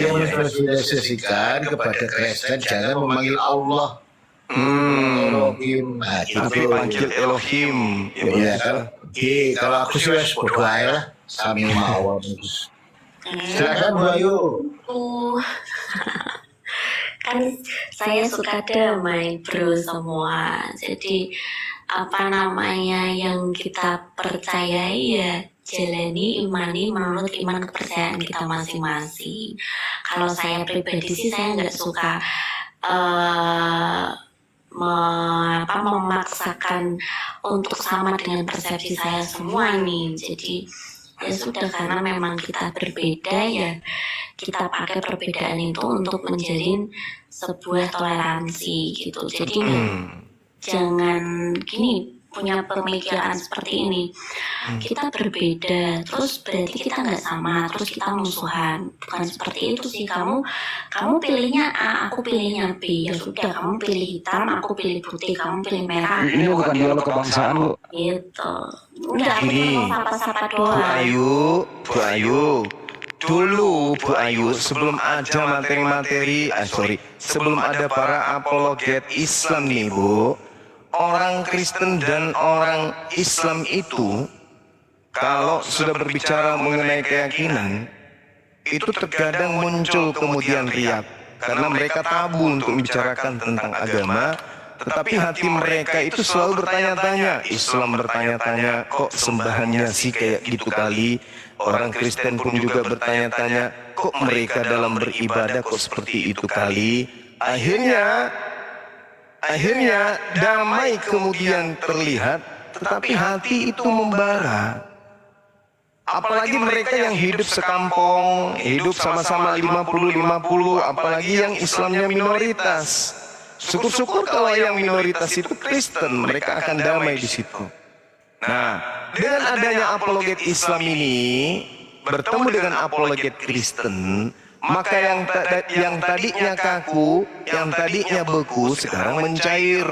Yang mensosialisasikan kepada Kristen jangan memanggil Allah. Elohim, tapi panggil Elohim. Ya kan? Kalau aku sih wes bodoh aja lah, sami mawon. Silakan Bu Ayu. Kan saya suka damai bro semua. Jadi apa namanya yang kita percayai ya jalani, imani menurut iman kepercayaan kita masing-masing. Kalau saya pribadi sih saya nggak suka memaksakan untuk sama dengan persepsi saya semua nih. Jadi ya sudah, karena memang kita berbeda ya kita pakai perbedaan itu untuk menjalin sebuah toleransi gitu. Jadi jangan gini punya pemikiran seperti ini. Kita berbeda, terus berarti kita nggak sama, terus kita musuhan. Bukan seperti itu sih. Kamu pilihnya A, aku pilihnya B. Ya sudah, kamu pilih hitam, aku pilih putih, kamu pilih merah. Ini bukan dialog kebangsaan, Bu. Gitu. Udah, Gini, sapa-sapa Bu doang. Ayu. Dulu Bu Ayu, sebelum ada sebelum ada para apologet Islam nih Bu, orang Kristen dan orang Islam itu kalau sudah berbicara mengenai keyakinan itu terkadang muncul kemudian riak karena mereka tabu untuk membicarakan tentang agama, tetapi hati mereka itu selalu bertanya-tanya. Islam bertanya-tanya, kok sembahannya sih kayak gitu kali. Orang Kristen pun juga bertanya-tanya, kok mereka dalam beribadah kok seperti itu kali. Akhirnya damai kemudian terlihat, tetapi hati itu membara. Apalagi mereka yang hidup sekampung, hidup sama-sama 50-50, apalagi yang Islamnya minoritas. Syukur-syukur kalau yang minoritas itu Kristen, mereka akan damai di situ. Nah, dengan adanya apologet Islam ini bertemu dengan apologet Kristen, maka yang tadinya kaku, yang tadinya beku, sekarang mencair.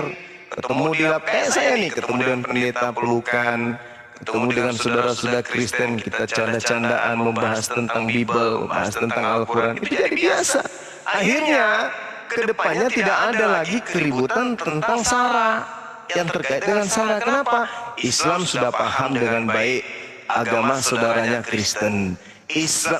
Ketemu di kayak saya nih, ketemu dengan pendeta pelukan, ketemu dengan saudara-saudara Kristen, kita canda-candaan membahas tentang Bible, membahas tentang Al-Quran, itu jadi biasa. Akhirnya kedepannya tidak ada lagi keributan tentang sara yang terkait dengan sara. Kenapa? Islam sudah paham dengan baik agama saudaranya Kristen.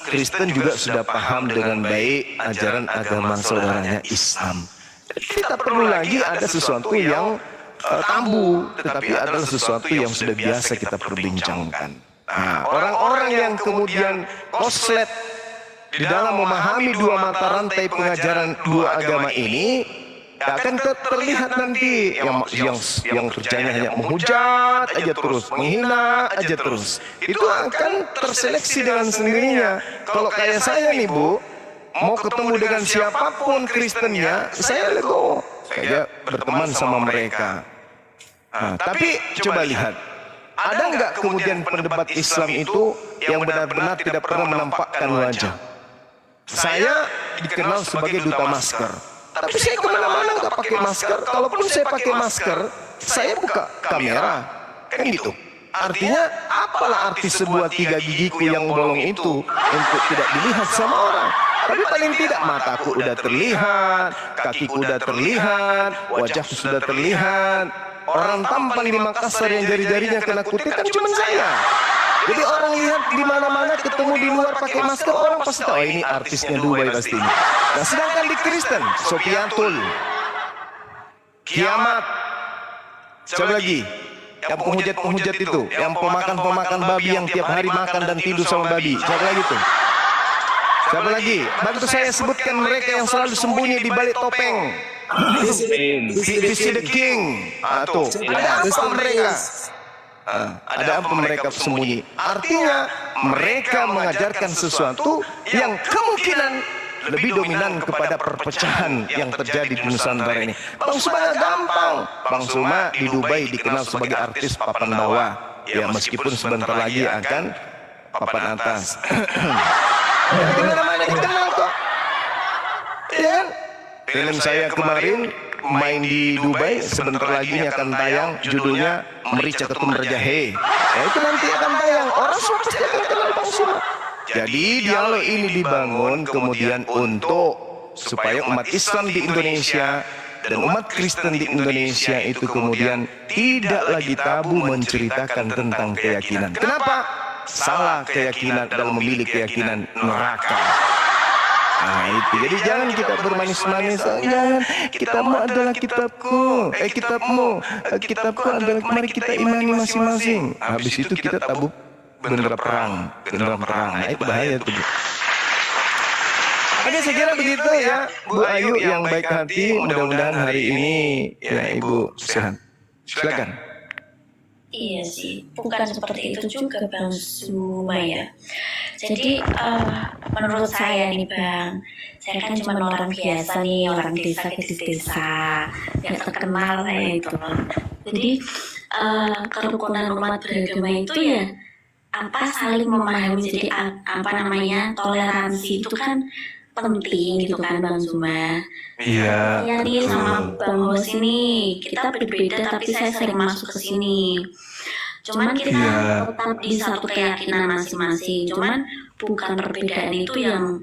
Kristen juga sudah paham dengan baik ajaran agama saudaranya Islam. Kita perlu lagi ada sesuatu yang tabu, tetapi adalah sesuatu yang sudah biasa kita perbincangkan. Nah, orang-orang yang kemudian koslet di dalam memahami dua mata rantai pengajaran dua agama ini akan terlihat nanti yang kerjanya hanya menghujat aja terus, menghina aja terus. Itu akan terseleksi dengan sendirinya. Kalau kayak saya nih Bu, mau ketemu dengan siapapun Kristennya, saya lego, saya berteman sama mereka. Nah, tapi coba lihat, ada nggak kemudian pendebat Islam itu yang benar-benar tidak pernah menampakkan wajah? Saya dikenal sebagai duta masker, tapi saya kemana-mana nggak pakai masker. Kalaupun saya pakai masker, saya buka kamera, kan gitu. Artinya, apalah arti sebuah 3 gigiku yang bolong itu untuk tidak dilihat sama orang? Tapi paling tidak mataku udah terlihat, kakiku udah terlihat, wajahku sudah terlihat. Orang tampan di Makassar yang jari-jarinya kena kutit kan cuma saya. Jadi orang lihat di mana-mana ketemu di luar pakai masker, orang pasti tahu ini artisnya Dubai pasti ini. Nah, sedangkan di Kristen, Sopiatul, Kiamat, siapa lagi? Yang penghujat-penghujat itu, yang pemakan-pemakan babi yang tiap hari makan dan tidur sama babi. Siapa lagi tuh? Siapa lagi? Bantu saya sebutkan mereka yang selalu sembunyi di balik topeng. Visi the King. Tuh, ada apa mereka? Ada apa mereka sembunyi? Artinya mereka mengajarkan sesuatu yang kemungkinan lebih dominan kepada perpecahan yang terjadi di Nusantara ini. Bang Suma gampang. Bang Suma di Dubai dikenal sebagai artis papan bawah. Ya meskipun sebentar lagi akan papan atas. Di mana-mana dikenal kok. Ya kan? Film saya kemarin main di Dubai, sebentar lagi ini akan tayang, judulnya Merica Ketum Rajahe. Ya itu nanti akan tayang, orang semua pasti akan kenal Bang Suma. Jadi dialog ini dibangun kemudian untuk supaya umat Islam di Indonesia dan umat Kristen di Indonesia itu kemudian tidak lagi tabu menceritakan tentang keyakinan. Kenapa? Salah keyakinan dalam memilih keyakinan neraka. Nah itu, jadi jangan kita bermanis-manis. Jangan, kitabmu adalah kitabku, kitabku adalah, mari kita imani masing-masing. Habis itu kita tabu bendera perang. Nah itu bahaya tuh. Oke, saya kira begitu ya, Bu Ayu yang baik hati. Mudah-mudahan hari ini ya Ibu sehat. Silakan. Iya sih, bukan seperti itu juga Bang Sumaya. Jadi menurut saya nih Bang, saya kan cuma orang biasa nih, orang desa gadis desa, nggak terkenal saya itu. Jadi kerukunan umat beragama itu ya apa saling memahami, jadi apa namanya toleransi itu kan penting gitu kan Bang Zuma. Iya. Ya nih sama Bang Bos ini kita berbeda tapi saya sering masuk ke sini. Cuman kita tetap di satu keyakinan masing-masing. Cuman bukan perbedaan itu yang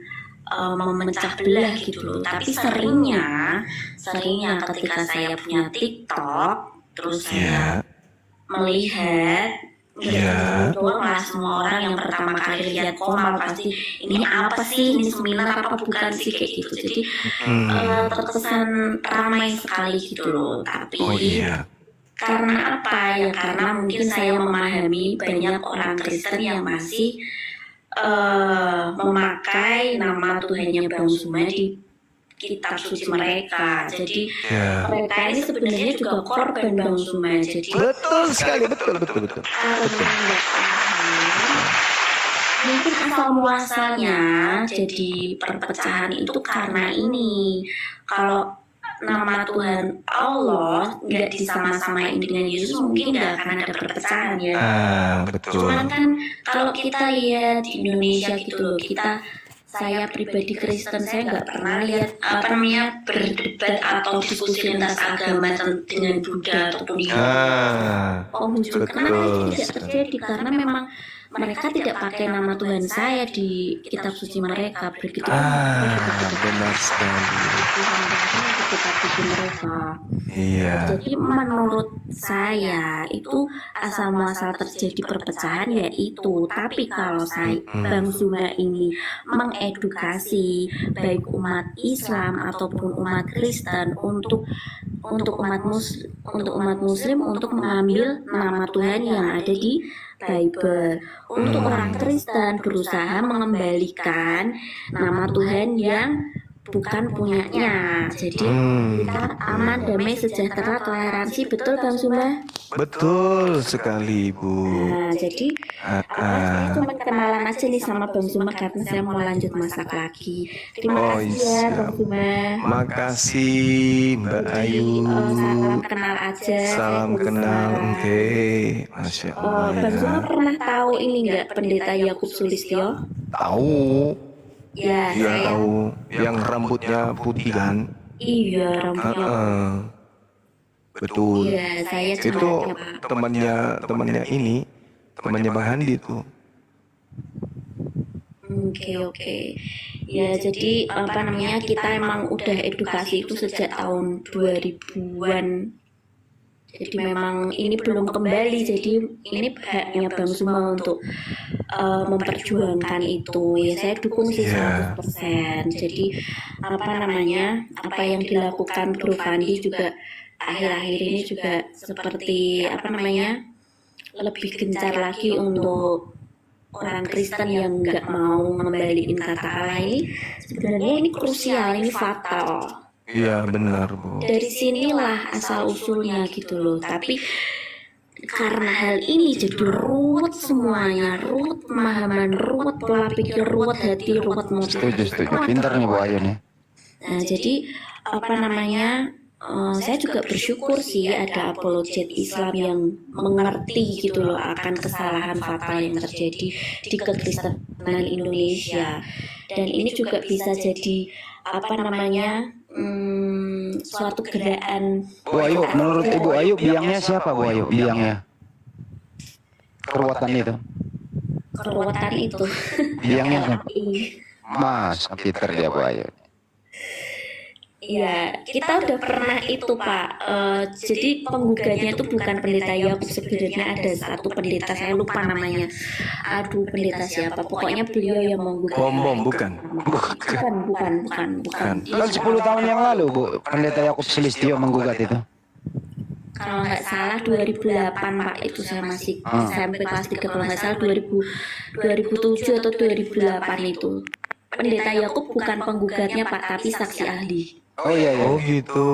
memecah belah gitu loh. Tapi seringnya ketika saya punya TikTok, terus saya melihat doang lah semua orang yang pertama kali lihat Komal pasti ini apa sih, ini seminar apa bukan sih kayak gitu. Jadi terkesan ramai sekali gitu loh. Tapi karena apa ya, karena mungkin saya memahami banyak orang Kristen yang masih memakai nama Tuhannya Bang Zuma di kitab suci mereka. Jadi mereka ini sebenarnya juga korban Bang Zuma. Jadi betul sekali, betul. Mungkin asal muasalnya jadi perpecahan itu karena ini. Kalau nama Tuhan Allah nggak disama-samain dengan Yesus, mungkin nggak akan ada perpecahan ya. Betul. Cuman kan kalau kita lihat di Indonesia gitu loh, saya pribadi Kristen, saya nggak pernah lihat berdebat atau diskusi lintas agama dengan Buddha ataupun Konghucu. Kenapa tidak terjadi? Karena memang mereka tidak pakai nama Tuhan saya di kitab suci mereka. Begitu. Benar sekali. Iya. Jadi menurut saya itu asal muasal terjadi perpecahan ya itu. Tapi kalau Bang Zuma ini mengedukasi baik umat Islam ataupun umat Kristen untuk umat Muslim untuk mengambil nama Tuhan yang ada di Bible. Untuk orang Kristen berusaha mengembalikan nama Tuhan yang bukan punyanya. Jadi kita aman, damai, sejahtera, toleransi. Betul Bang Zuma? Betul sekali Bu. Nah, jadi saya cuma kenalan aja nih sama Bang Zuma karena saya mau lanjut masak lagi. Terima kasih ya Bang Zuma. Makasih Mbak Ayu. Salam kenal aja. Salam kenal. Oke. Masya Allah. Bang Zuma pernah tahu ini nggak Pendeta Yakub Sulistyo? Tahu. Ya, saya tahu. Yang rambutnya putih kan? Iya, rambutnya. Betul. Iya, saya itu temannya Bang Handi tuh. Oke. Ya, jadi kita emang udah edukasi itu sejak tahun 2000-an. Jadi memang ini belum kembali, jadi ini haknya Bang Zuma untuk memperjuangkan itu. Ya saya dukung sih 100%. Jadi apa yang dilakukan Bro Fandi juga akhir-akhir ini juga seperti lebih gencar lagi untuk orang Kristen yang nggak mau ngembaliin kata Allah ini. Sebenarnya ini krusial, ini fatal. Iya benar Bu. Dari sinilah asal usulnya gitu loh. Tapi karena hal ini jadi ruwet semuanya, ruwet pemahaman, ruwet pola pikir, ruwet hati, ruwet motif. Setuju. Pintar nih Bu Ayu nih. Nah jadi saya juga bersyukur sih ada apologet Islam yang mengerti gitu loh akan kesalahan fatal yang terjadi di kekristenan Indonesia. Dan ini juga bisa jadi suatu gerakan. Bu Ayu, menurut Ibu Ayu biangnya siapa Bu Ayu? Biangnya keruwetan itu? keruwetan itu. Biangnya LAI. Mas Peter dia Buayo. Iya, kita udah pernah itu Pak. Jadi penggugatnya itu bukan pendeta Yakub, sebenarnya ada satu pendeta, saya lupa namanya. Aduh, pendeta siapa? Pokoknya beliau yang menggugat. Bom bukan. Bukan. Kan. Kan 10 tahun yang lalu Bu, pendeta Yakub Sulistyo menggugat itu. Kalau nggak salah 2008 Pak, itu saya masih SMP kelas 3, kalau nggak salah 2007 atau 2008 itu. Pendeta Yakub bukan penggugatnya Pak, tapi saksi ahli. Oh iya. Oh gitu.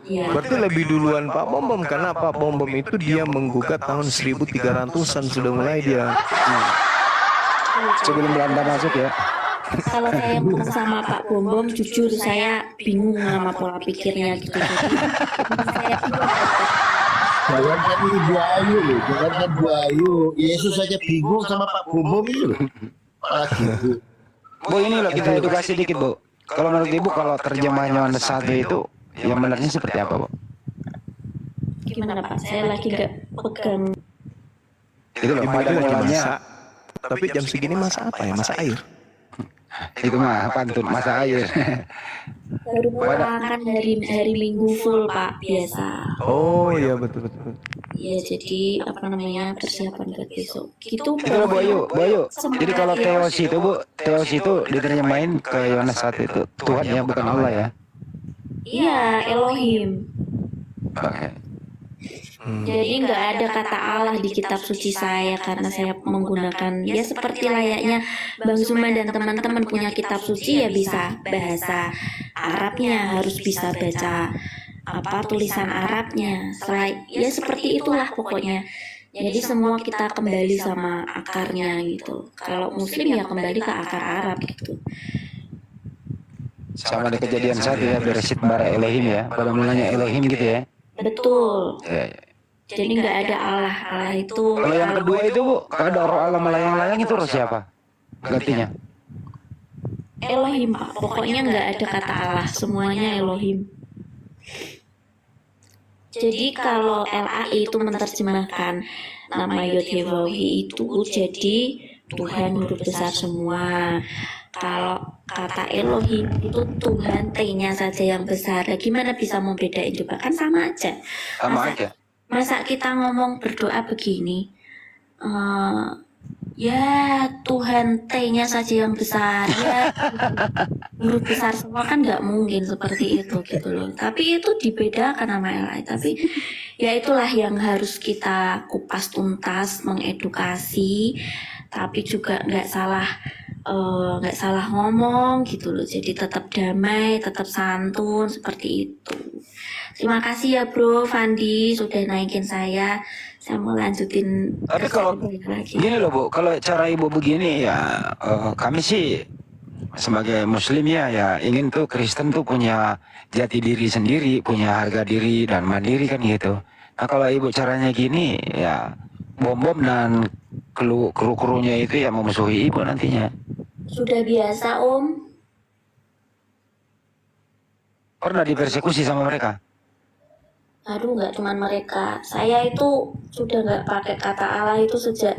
Iya. Berarti lebih duluan Pak Bom Bom, karena Pak Bom Bom itu dia menggugat tahun 1300-an sudah mulai dia. Sebelum Belanda masuk ya. Kalau saya ngomong sama Pak Bom Bom, jujur saya bingung sama pola pikirnya gitu. Jadi saya Jangankan ini Buayu loh, jangankan Buayu. Yesus saja bingung sama Pak Bom itu loh. Malah gitu. Bu ini loh kita edukasi dikit Bu. Kalau menurut Ibu kalau terjemahan Yohanes 1 itu yang benarnya seperti apa Bu? gimana Pak? Saya lagi nggak pegang. Itu loh Ibu pada itu lagi mulanya masak. Tapi jam segini masak apa ya? Masak air. itu mah pantun masa air. Baru pulang kan hari Minggu full Pak, biasa. Oh iya betul. Iya, jadi apa namanya, persiapan buat besok. Gitu Itu loh Bu Ayu. Sementara Jadi kalau ya, teos itu Bu, teos itu diterjemahin ke Yohanes 1 itu Tuhan ya bukan Allah ya. iya, Elohim. Oke. Jadi nggak ada kata Allah di kitab suci saya, karena saya menggunakan ya seperti layaknya Bang Zuma dan teman-teman punya kitab suci, ya bisa bahasa Arabnya, harus bisa baca apa tulisan Arabnya. Selain ya seperti itulah pokoknya. Jadi semua kita kembali sama akarnya gitu. Kalau Muslim ya kembali ke akar Arab gitu. Sama ada kejadian 1 ya, Bereshit bara Elohim ya. Pada mulanya Elohim gitu ya. Betul. Ya. Jadi nggak ada Allah. Allah itu. Kalau yang kedua itu Bu, kalau ada roh Allah melayang-layang itu roh siapa? Gantinya. Elohim Pak. Pokoknya nggak ada kata Allah. Semuanya Elohim. Jadi kalau LAI itu menerjemahkan nama Yod-Heh-Waw-He itu jadi Tuhan huruf besar semua. Kalau kata Elohim itu Tuhan T-nya saja yang besar. Nah, gimana bisa membedain coba? Kan sama aja. Sama aja. Masa kita ngomong berdoa begini, ya Tuhan T-nya saja yang besar, ya huruf besar semua, kan nggak mungkin seperti itu gitu loh. Tapi itu dibedakan sama LAI. Tapi ya itulah yang harus kita kupas tuntas, mengedukasi, tapi juga nggak salah ngomong gitu loh. Jadi tetap damai, tetap santun seperti itu. Terima kasih ya Bro Fandi sudah naikin saya. Saya mau lanjutin. Tapi kalau lagi. gini loh Bu, kalau cara Ibu begini ya, kami sih sebagai Muslim ya ingin tuh Kristen tuh punya jati diri sendiri, punya harga diri dan mandiri kan gitu. Nah kalau Ibu caranya gini ya, bom dan kru-krunya itu ya memusuhi Ibu nantinya. Sudah biasa Om. Pernah dipersekusi sama mereka? Aduh, nggak cuman mereka. Saya itu sudah nggak pakai kata Allah itu sejak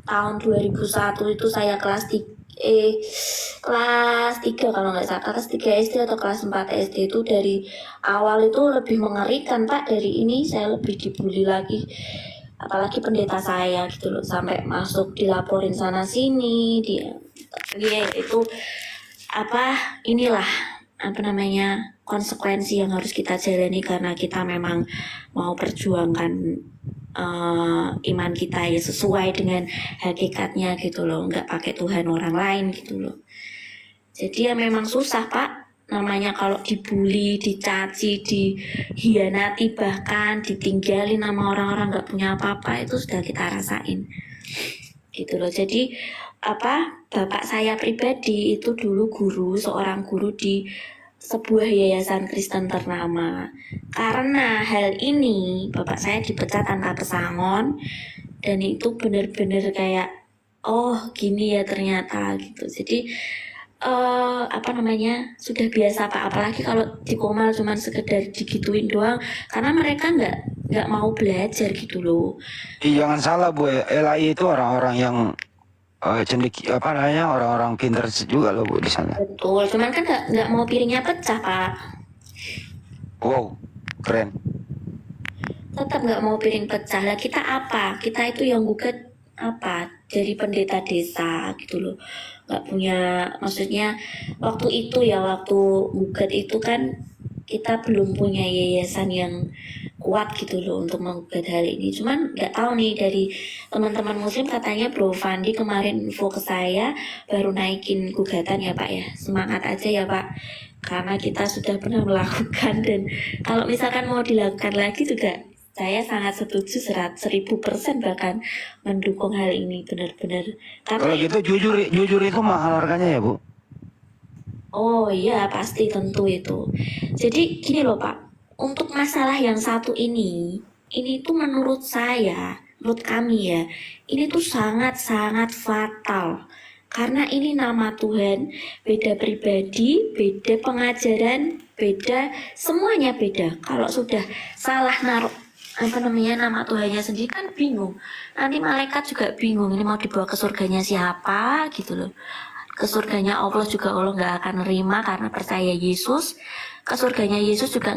tahun 2001 itu. Saya kelas 3 kalau nggak salah, kelas 3 SD atau kelas 4 SD itu. Dari awal itu lebih mengerikan Pak. Dari ini saya lebih dibully lagi, apalagi pendeta saya gitu loh, sampai masuk dilaporin sana sini dia itu inilah konsekuensi yang harus kita jalani, karena kita memang mau perjuangkan iman kita ya sesuai dengan hakikatnya gitu loh, nggak pakai Tuhan orang lain gitu loh. Jadi ya memang susah Pak, namanya kalau dibully, dicaci, dihianati, bahkan ditinggalin sama orang-orang nggak punya apa-apa, itu sudah kita rasain gitu loh. Jadi bapak saya pribadi itu dulu seorang guru di sebuah yayasan Kristen ternama. Karena hal ini bapak saya dipecat tanpa pesangon, dan itu benar-benar kayak gini ya ternyata gitu. Jadi sudah biasa Pak, apalagi kalau di Komal cuma sekedar digituin doang, karena mereka nggak mau belajar gitu loh. Jangan salah Bu, LAI itu orang-orang yang cendik apa namanya orang-orang pintar juga loh Bu di sana. Betul, cuman kan nggak mau piringnya pecah Pak. Wow, keren. Tetap nggak mau piring pecah. Lah kita apa? Kita itu yang gugat apa? Dari pendeta desa gitu loh. Nggak punya, maksudnya waktu itu ya, waktu gugat itu kan kita belum punya yayasan yang kuat gitu loh untuk menggugat hal ini. Cuman nggak tahu nih, dari teman-teman muslim katanya Bro Fandi kemarin info ke saya baru naikin gugatan ya Pak ya. Semangat aja ya Pak, karena kita sudah pernah melakukan, dan kalau misalkan mau dilakukan lagi juga saya sangat setuju 1000% bahkan mendukung hal ini benar-benar. Kalau gitu jujur itu mahal harganya ya Bu? Oh iya, pasti tentu itu. Jadi gini loh Pak, untuk masalah yang satu ini tuh menurut saya, menurut kami ya, ini tuh sangat-sangat fatal. Karena ini nama Tuhan, beda pribadi, beda pengajaran, beda, semuanya beda. Kalau sudah salah naruh nama Tuhannya sendiri kan bingung. Nanti malaikat juga bingung, ini mau dibawa ke surganya siapa gitu loh. Ke surganya Allah juga Allah nggak akan nerima karena percaya Yesus. Ke surganya Yesus juga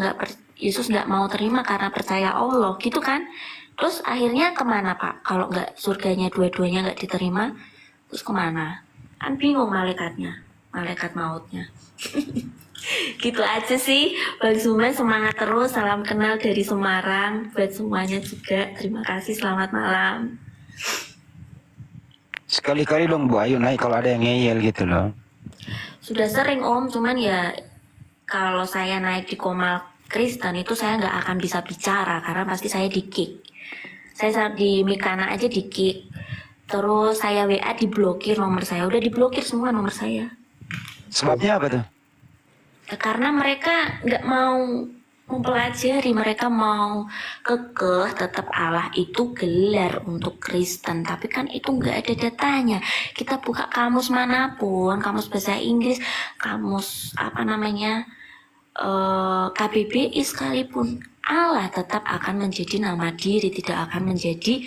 Yesus nggak mau terima karena percaya Allah gitu kan. Terus akhirnya kemana Pak? Kalau nggak surganya dua-duanya nggak diterima, terus kemana? Kan bingung malaikatnya, malaikat mautnya. Gitu aja sih Bang Zuman, semangat terus, salam kenal dari Semarang buat semuanya juga. Terima kasih, selamat malam. Sekali-kali dong Bu Ayu naik kalau ada yang ngeyel gitu loh. Sudah sering Om, cuman ya kalau saya naik di Komal Kristen itu saya nggak akan bisa bicara karena pasti saya di-kick. Saya di Mikana aja di-kick. Terus saya WA diblokir nomor saya, udah diblokir semua nomor saya. Sebabnya apa tuh? Karena mereka nggak mau mempelajari, mereka mau kekeh tetap Allah itu gelar untuk Kristen, tapi kan itu nggak ada datanya. Kita buka kamus manapun, kamus bahasa Inggris, kamus KBBI sekalipun, Allah tetap akan menjadi nama diri, tidak akan menjadi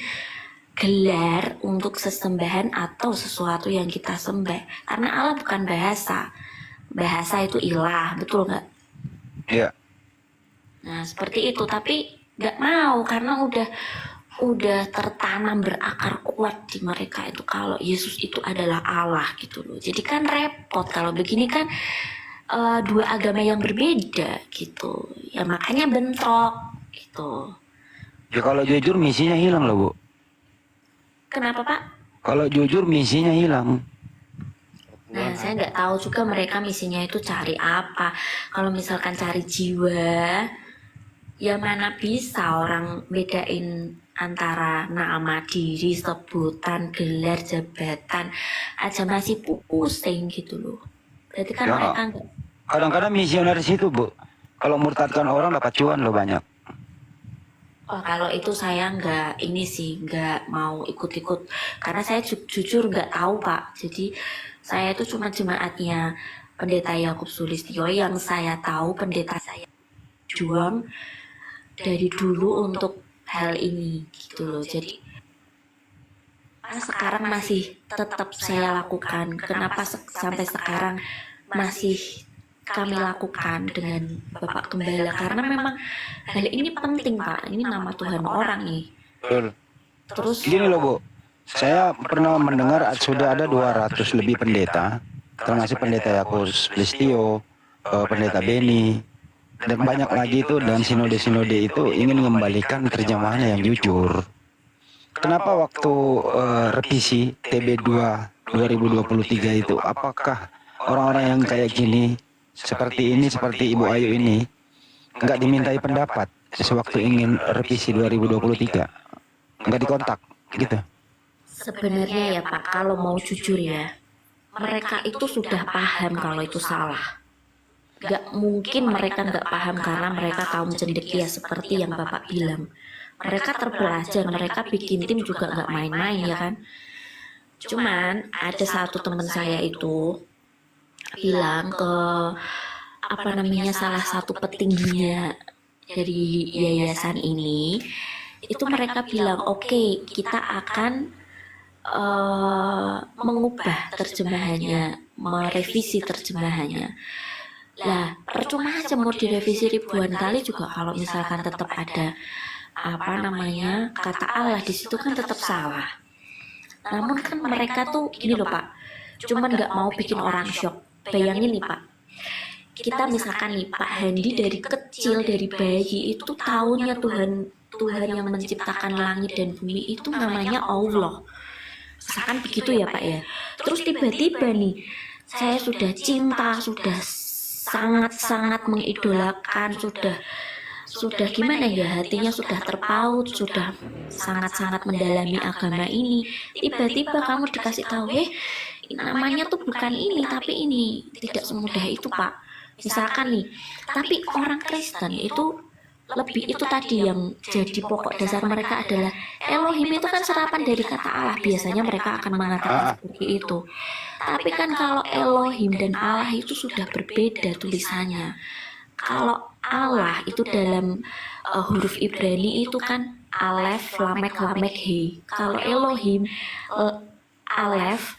gelar untuk sesembahan atau sesuatu yang kita sembah. Karena Allah bukan bahasa itu ilah, betul nggak? Iya. Nah seperti itu, tapi nggak mau karena udah tertanam berakar kuat di mereka itu kalau Yesus itu adalah Allah gitu loh. Jadi kan repot kalau begini kan, dua agama yang berbeda gitu ya, makanya bentrok gitu. Ya kalau jujur misinya hilang loh Bu. Kenapa Pak? Kalau jujur misinya hilang. Nah, saya nggak tahu juga mereka misinya itu cari apa. Kalau misalkan cari jiwa, ya mana bisa orang bedain antara nama diri, sebutan, gelar, jabatan, aja masih pusing gitu loh. Berarti kan Ya. mereka nggak. Kadang-kadang misionaris itu Bu, kalau murtadkan orang dapat cuan loh banyak. Oh, kalau itu saya nggak mau ikut-ikut karena saya jujur nggak tahu Pak. Jadi saya itu cuma jemaatnya Pendeta Yakub Sulistyo yang saya tahu pendeta saya juang dari dulu untuk hal ini gitu loh. Jadi sekarang masih tetap saya lakukan. Kenapa sampai sekarang masih kami lakukan dengan Bapak Gembala? Karena memang hal ini penting Pak. Ini nama Tuhan orang nih. Betul. Terus Gini loh Bu, saya pernah mendengar sudah ada 200 lebih pendeta, termasuk pendeta Yakub Sulistyo, pendeta Beni, dan banyak lagi itu, dan sinode-sinode itu ingin mengembalikan terjemahannya yang jujur. Kenapa waktu revisi TB2 2023 itu, apakah orang-orang yang kayak gini, seperti Ibu Ayu ini, nggak dimintai pendapat sewaktu ingin revisi 2023? Nggak dikontak, gitu? sebenarnya ya Pak, kalau mau jujur ya, mereka itu sudah paham kalau itu salah. Gak mungkin mereka nggak paham karena mereka kaum cendekia seperti yang Bapak bilang. Mereka terpelajar, mereka bikin tim juga nggak main-main ya kan. Cuman ada satu teman saya itu bilang ke salah satu petingginya dari yayasan ini, itu mereka bilang oke, kita akan mengubah terjemahannya, merevisi terjemahannya. Lah, percuma aja mau direvisi ribuan kali juga kalau misalkan tetap ada kata Allah di situ kan tetap salah. Namun kan mereka tuh gini loh Pak, cuman nggak mau bikin orang shock. Bayangin nih Pak, kita misalkan nih Pak Handi dari kecil, dari bayi itu tahunya Tuhan yang menciptakan langit dan bumi itu namanya Allah. Misalkan begitu ya Pak ya. Terus tiba-tiba nih saya sudah cinta, sudah sangat-sangat mengidolakan, sudah gimana ya, hatinya sudah terpaut, sudah sangat-sangat mendalami agama ini. Tiba-tiba kamu dikasih tahu, namanya tuh bukan ini, tapi ini. Tidak semudah itu Pak. Misalkan nih, tapi orang Kristen itu lebih itu tadi yang jadi pokok dasar mereka adalah Elohim itu kan serapan dari kata Allah. Biasanya mereka akan mengatakan seperti itu. Tapi kan kalau Elohim dan Allah itu sudah berbeda tulisannya. Kalau Allah itu dalam huruf Ibrani itu kan Alef, Lamek, Lamek, He. Kalau Elohim, Alef,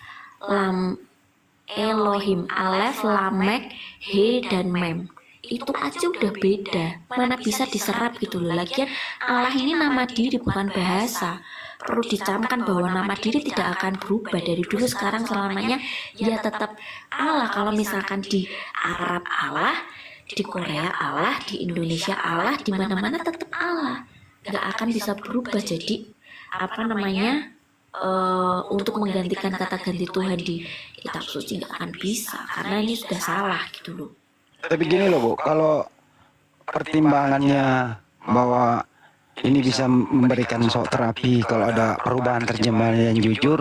Elohim, Alef, Lamek, He, dan Mem. Itu aja udah beda. Mana bisa diserap gitu loh. Lagian Allah ini nama diri bukan bahasa. Perlu dicamkan bahwa nama diri tidak akan berubah dari dulu sekarang selamanya. Ya tetap Allah. Kalau misalkan di Arab Allah, di Korea Allah, di Indonesia Allah, di mana-mana tetap Allah. Nggak akan bisa berubah jadi untuk menggantikan kata ganti Tuhan di kitab suci nggak akan bisa karena ini sudah salah gitu loh. Tapi gini loh Bu, kalau pertimbangannya bahwa ini bisa memberikan shock terapi kalau ada perubahan terjemahan yang jujur,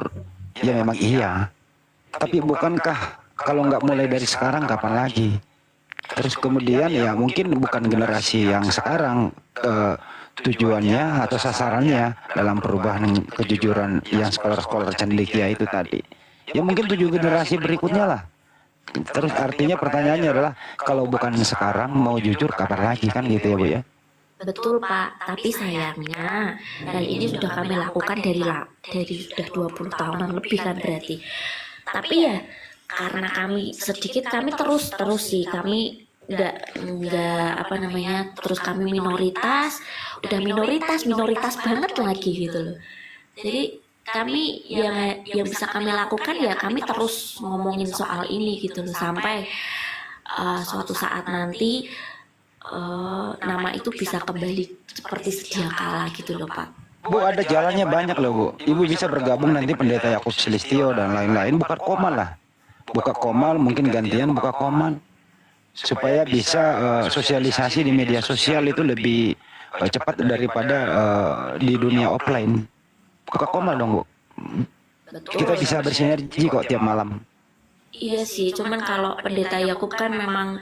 ya memang iya. Tapi bukankah kalau nggak mulai dari sekarang kapan lagi? Terus kemudian ya mungkin bukan generasi yang sekarang tujuannya atau sasarannya dalam perubahan kejujuran yang scholar-scholar cendekia itu tadi. Ya mungkin 7 generasi berikutnya lah. Terus artinya pertanyaannya adalah kalau bukan sekarang mau jujur kapan lagi kan gitu ya Bu ya? Betul Pak, tapi sayangnya hal ini sudah kami lakukan dari sudah 20 tahunan lebih kan berarti. Tapi ya karena kami terus sih kami nggak terus kami udah minoritas banget lagi gitu loh. Jadi kami yang bisa kami lakukan ya kami terus ngomongin soal ini gitu loh sampai suatu saat nanti nama itu bisa kembali seperti sedia kala gitu loh Pak. Bu, ada jalannya banyak loh Bu. Ibu bisa bergabung nanti Pendeta Yakub Sulistyo dan lain-lain, buka komal lah. Buka komal, mungkin gantian buka komal. Supaya bisa sosialisasi di media sosial itu lebih cepat daripada di dunia offline. Buka komal dong Bu. Betul. Kita bisa bersinergi kok tiap malam. Iya sih, cuman kalau Pendeta Yakub kan memang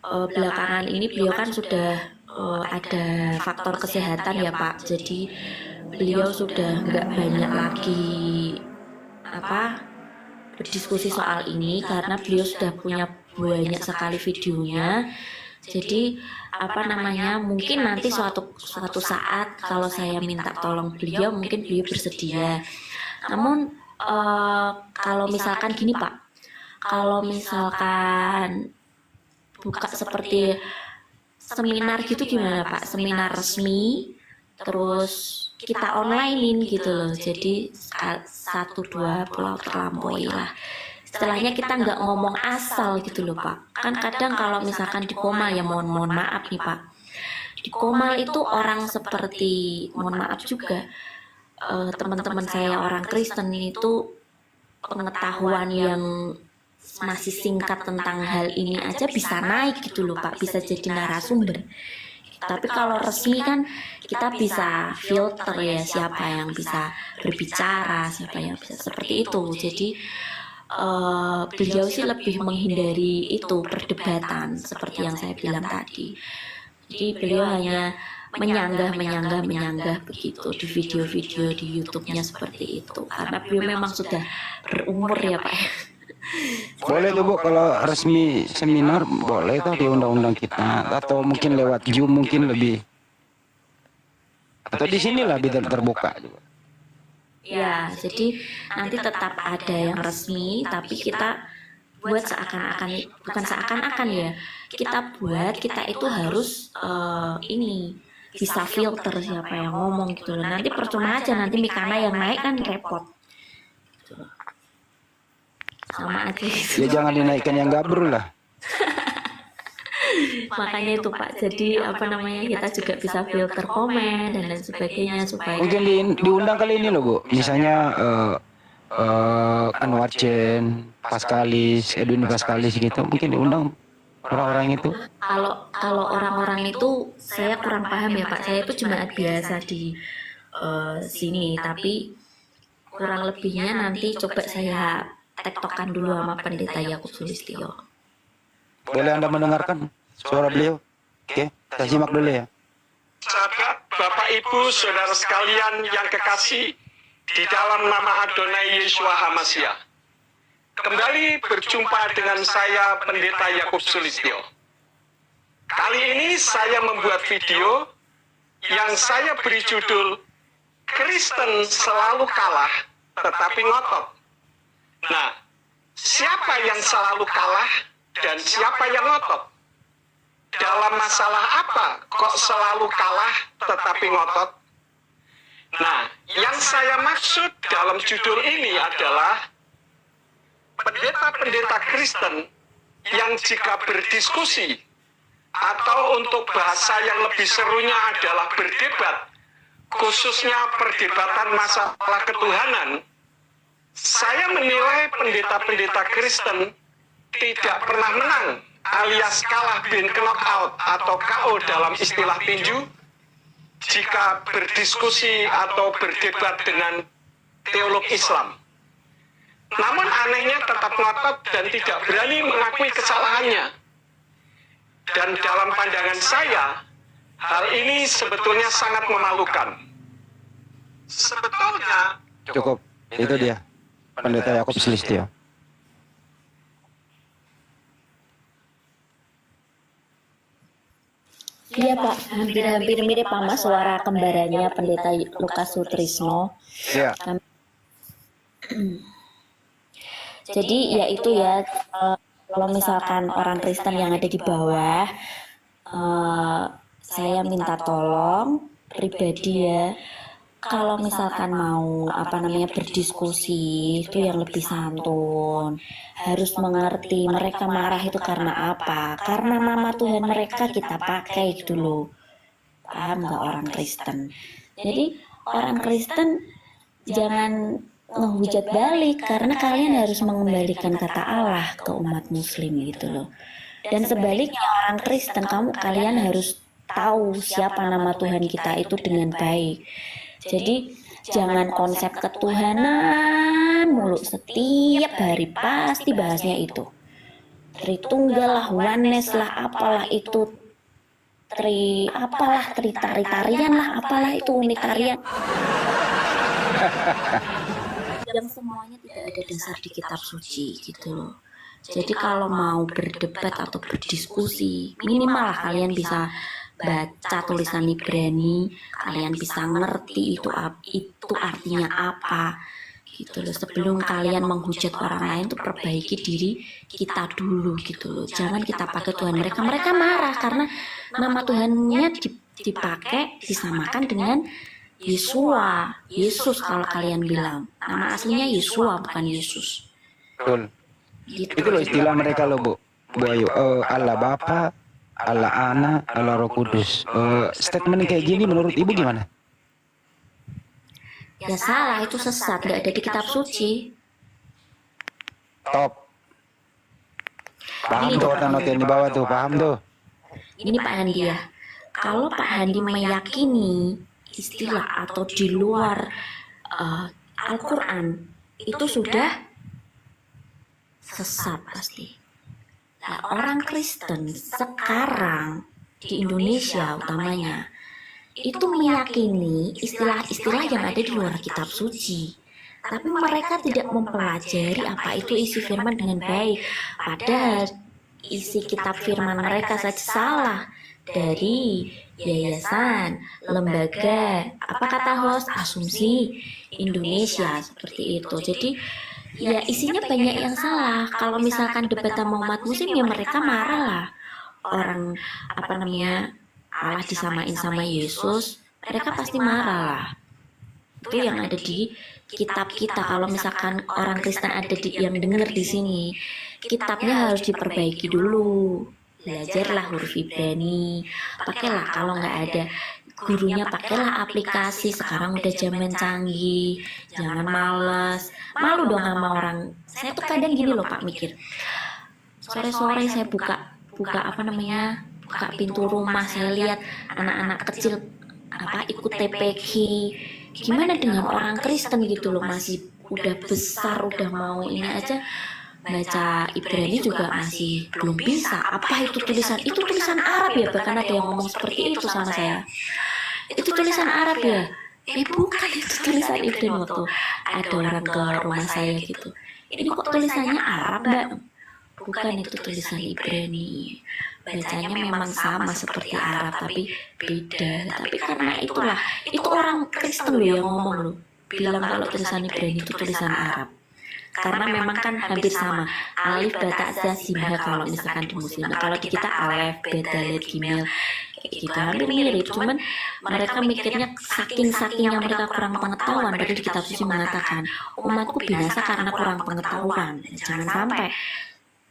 belakangan ini beliau kan sudah ada faktor kesehatan ya Pak. Jadi beliau sudah nggak banyak lagi berdiskusi soal ini karena beliau sudah punya banyak sekali videonya. Jadi mungkin nanti suatu saat kalau saya minta tolong beliau mungkin beliau bersedia. Namun kalau misalkan gini Pak, kalau misalkan buka seperti seminar gitu gimana Pak? Seminar resmi terus kita onlinein gitu loh. Jadi 1-2 pulau terlampaui lah. Istilahnya kita nggak ngomong asal gitu loh Pak. Kan kadang kalau misalkan di Komal ya mohon maaf nih Pak. Di Komal itu orang seperti mohon maaf juga teman-teman saya orang Kristen itu pengetahuan yang masih singkat tentang hal ini aja bisa naik gitu loh Pak, bisa jadi narasumber. Tapi kalau resmi kan kita bisa filter ya siapa yang bisa berbicara, siapa yang bisa seperti itu. Jadi beliau sih lebih menghindari itu perdebatan seperti yang saya bilang tadi. Jadi beliau hanya menyanggah begitu di video-video di YouTube-nya seperti itu. Karena beliau memang sudah berumur ya Pak. Boleh tuh Bu, kalau resmi seminar boleh tuh di undang-undang kita, atau mungkin lewat Zoom mungkin lebih, atau di sini lah lebih terbuka juga. Ya, jadi nanti tetap ada yang resmi, tapi kita buat seakan-akan, bukan seakan-akan ya, kita buat, kita itu harus ini bisa filter siapa yang ngomong gitu loh. Nanti percuma aja, nanti Mikana yang naik kan repot. Gitu loh. Sama aja gitu. Ya jangan dinaikkan yang gabrul lah. Makanya itu Pak, jadi apa namanya, kita juga bisa filter komen dan lain sebagainya supaya Mungkin diundang kali ini loh Bu. Misalnya Anwar Chen, Paskalis, Edwin Paskalis gitu. Mungkin diundang orang-orang itu. kalau orang-orang itu saya kurang paham ya Pak. Saya itu jemaat biasa di sini, tapi kurang lebihnya nanti coba saya tektokan dulu sama Pendeta Yakub Sulistyo. Boleh Anda mendengarkan suara beliau? Oke, kita simak dulu ya. Sahabat, Bapak, Ibu, Saudara sekalian yang kekasih di dalam nama Adonai Yeshua HaMashiach. Kembali berjumpa dengan saya, Pendeta Yakub Sulistyo. Kali ini saya membuat video yang saya beri judul Kristen selalu kalah tetapi ngotot. Nah, siapa yang selalu kalah dan siapa yang ngotot? Dalam masalah apa kok selalu kalah tetapi ngotot? Nah, yang saya maksud dalam judul ini adalah pendeta-pendeta Kristen yang jika berdiskusi atau untuk bahasa yang lebih serunya adalah berdebat, khususnya perdebatan masalah ketuhanan, saya menilai pendeta-pendeta Kristen tidak pernah menang alias kalah bin knockout atau KO dalam istilah tinju jika berdiskusi atau berdebat dengan teolog Islam. Namun anehnya tetap ngotot dan tidak berani mengakui kesalahannya. Dan dalam pandangan saya, hal ini sebetulnya sangat memalukan. Sebetulnya Cukup, itu dia. Pendeta Yakub Sulistyo. Iya Pak, hampir-hampir mirip sama suara kembarannya Pendeta Lukas Sutrisno. Ya. Jadi ya itu ya, kalau misalkan orang Kristen yang ada di bawah, saya minta tolong pribadi ya, kalau misalkan mau berdiskusi itu yang lebih santun, harus mengerti mereka marah itu karena apa, karena nama Tuhan mereka kita pakai gitu loh, paham nggak orang Kristen? Jadi orang Kristen jangan ngehujat balik, karena kalian harus mengembalikan kata Allah ke umat Muslim gitu loh. Dan sebaliknya orang Kristen, kalian harus tahu siapa nama Tuhan kita itu dengan baik. Jadi jangan konsep ketuhanan mulu, setiap hari pasti bahasnya itu Tritunggal lah, oneness lah, apalah itu tritarian lah, apalah itu unitarian yang semuanya tidak ada dasar di kitab suci gitu loh. Jadi kalau mau berdebat atau berdiskusi, minimal lah kalian bisa baca tulisan Ibrani, kalian bisa ngerti itu artinya apa gitu loh. Sebelum kalian menghujat orang lain, tuh perbaiki diri kita dulu gitu loh. Jangan kita pakai Tuhan mereka marah karena nama Tuhannya dipakai disamakan dengan Yesus. Kalau kalian bilang nama aslinya Yesua bukan Yesus. Betul. Gitu. Itu loh istilah mereka loh Bu Ayu. Allah Bapa, Allah Anak, Allah Roh Kudus. Statement kayak gini menurut Ibu gimana? Ya salah, itu sesat, nggak ada di kitab suci. Top. Paham tuh otak yang di bawah tuh, paham tuh. Ini Pak Handi ya, kalau Pak Handi meyakini istilah atau di luar Al-Quran itu sudah sesat pasti. Nah, orang Kristen sekarang di Indonesia utamanya itu meyakini istilah-istilah yang ada di luar kitab suci, tapi mereka tidak mempelajari apa itu isi firman dengan baik. Padahal isi kitab firman mereka saja salah, dari yayasan, lembaga, apa kata host, asumsi Indonesia seperti itu. Jadi ya isinya banyak yang salah. Kalau misalkan debat sama umat muslim ya mereka marah lah. Orang apa namanya Allah disamain sama Yesus, mereka pasti marah lah. Itu yang ada di kitab kita. Kalau misalkan orang Kristen ada yang dengar di sini, kitabnya harus diperbaiki dulu. Belajarlah huruf Ibrani, pakailah kalau nggak ada gurunya, pakailah aplikasi. Sekarang udah zaman canggih, jangan males. Malu dong sama orang. Saya tuh kadang gini loh Pak, mikir sore-sore saya buka apa namanya, buka pintu rumah, saya lihat anak-anak kecil apa ikut TPQ. Gimana dengan orang Kristen gitu loh, masih udah besar, udah mau ini aja baca Ibrani juga masih belum bisa. Apa itu tulisan? Itu tulisan Arab ya, bahkan ada yang ngomong seperti itu sama saya. Itu tulisan Arab ya? Bukan, itu tulisan Ibrani. Waktu ada orang ke rumah saya gitu, ini kok tulisannya Arab Mbak? Bukan, itu tulisan Ibrani. Bacanya memang sama seperti Arab tapi beda. Tapi karena itulah, itu orang Kristen loh yang ngomong loh, bilang kalau tulisan Ibrani itu tulisan Arab. Karena memang kan hampir sama, alif bata za simha kalau misalkan di muslim. Nah, kalau di kita alif beta dalet gimel kayak gitu hampir mirip, cuman mereka mikirnya saking-sakingnya mereka kurang pengetahuan. Padahal di kitab suci mengatakan umatku binasa karena kurang pengetahuan. Jangan sampai,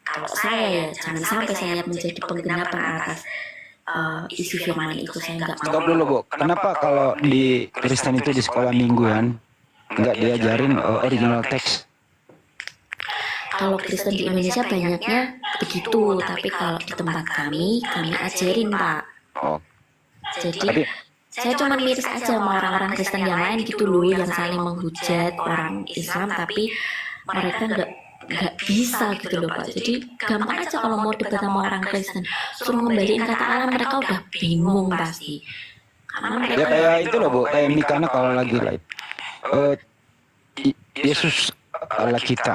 kalau saya ya jangan sampai saya menjadi penggenapan atas isi firman itu. Saya nggak Stop dulu Bu, kenapa kalau di Kristen itu di sekolah mingguan nggak diajarin original teks? Kalau Kristen di Indonesia banyaknya begitu, tapi kalau di tempat kami ajarin Pak. Oh, Jadi tapi saya cuma miris aja sama orang-orang Kristen yang lain gitu loh, yang saling menghujat orang Islam, tapi mereka nggak bisa gitu loh Pak. Jadi gampang aja kalau mau debat sama orang Kristen, suruh ngembaliin kata Allah mereka udah bingung pasti. Karena ya mereka kayak itu loh Bu, kayak Mikana kalau lagi live. Yesus Allah kita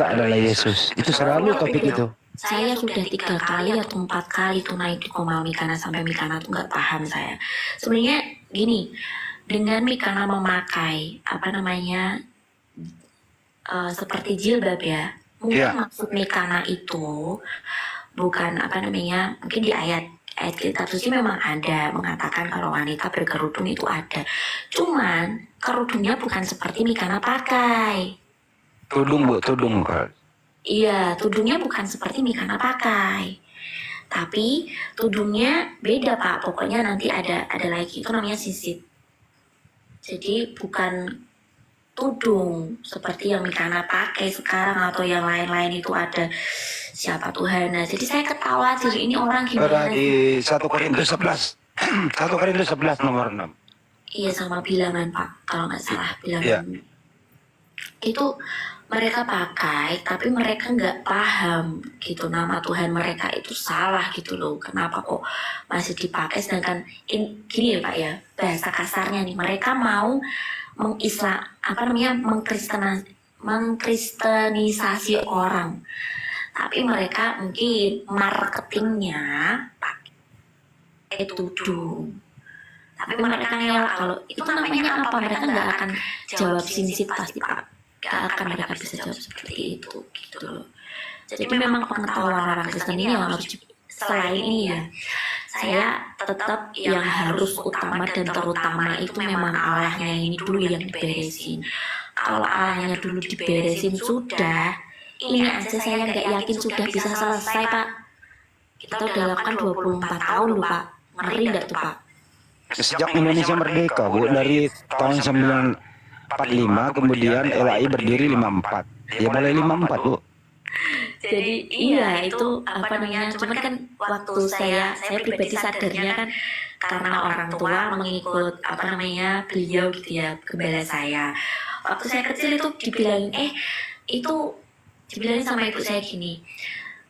adalah Yesus. Itu selalu topik itu. saya sudah 3 kali atau 4 kali tuh naik di Komal Mikana, sampai Mikana tuh nggak paham saya. Sebenarnya gini, dengan Mikana memakai apa namanya seperti jilbab ya, mungkin Iya. maksud Mikana itu bukan apa namanya, mungkin di ayat kitab suci memang ada mengatakan kalau wanita berkerudung itu ada, cuman kerudungnya bukan seperti Mikana pakai. Tudung Bu, tudung. Iya, tudungnya bukan seperti Mikana pakai, tapi tudungnya beda Pak. Pokoknya nanti ada lagi, itu namanya sisit. Jadi bukan tudung seperti yang Mikana pakai sekarang atau yang lain-lain itu ada siapa Tuhan. Nah, jadi saya ketawa sih, ini orang Ada gimana? di 1 Korintus 11. 1 Korintus 11 nomor 6. Iya, sama bilangan Pak, kalau nggak salah bilangan. Iya. Itu mereka pakai, tapi mereka nggak paham gitu, nama Tuhan mereka itu salah gitu loh. Kenapa kok masih dipakai, sedangkan gini ya Pak ya, bahasa kasarnya nih, mereka mau mengkristenisasi orang, tapi mereka mungkin marketingnya pakai tudung. Tapi mereka ngelak kalau itu namanya apa, mereka nggak akan jawab sinsit pasti Pak. Gak akan mereka bisa jawab seperti itu gitu loh. Jadi memang pengetahuan orang Kristen ini yang harus selain ini ya, saya tetap yang harus utama dan terutama itu memang Allahnya ini dulu yang diberesin. Kalau Allahnya dulu diberesin sudah, ini aja saya nggak yakin sudah bisa selesai Pak. Kita udah lakukan 24 tahun loh Pak, ngeri nggak tuh Pak? Sejak Indonesia merdeka Bu, dari tahun 1945 kemudian LAI berdiri 54. Ya mulai 54 Bu. Jadi iya itu apa namanya, cuman kan waktu saya pribadi sadarnya kan karena orang tua mengikut apa namanya beliau gitu ya, gembala saya. Waktu saya kecil itu dibilangin dibilangin sama ibu saya gini,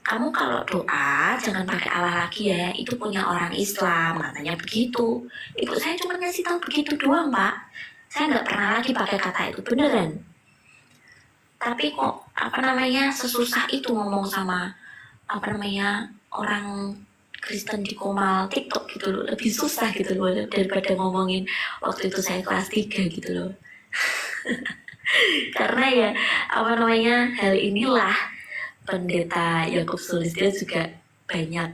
kamu kalau doa jangan pakai Allah lagi ya, itu punya orang Islam, katanya begitu. Ibu saya cuma ngasih tahu begitu doang Pak. Saya nggak pernah lagi pakai kata itu beneran. Tapi kok apa namanya sesusah itu ngomong sama apa namanya orang Kristen di Komal TikTok gitu loh, lebih susah gitu loh daripada ngomongin waktu itu saya kelas 3 gitu loh. Karena ya apa namanya hal inilah pendeta Yakub Sulistyo juga banyak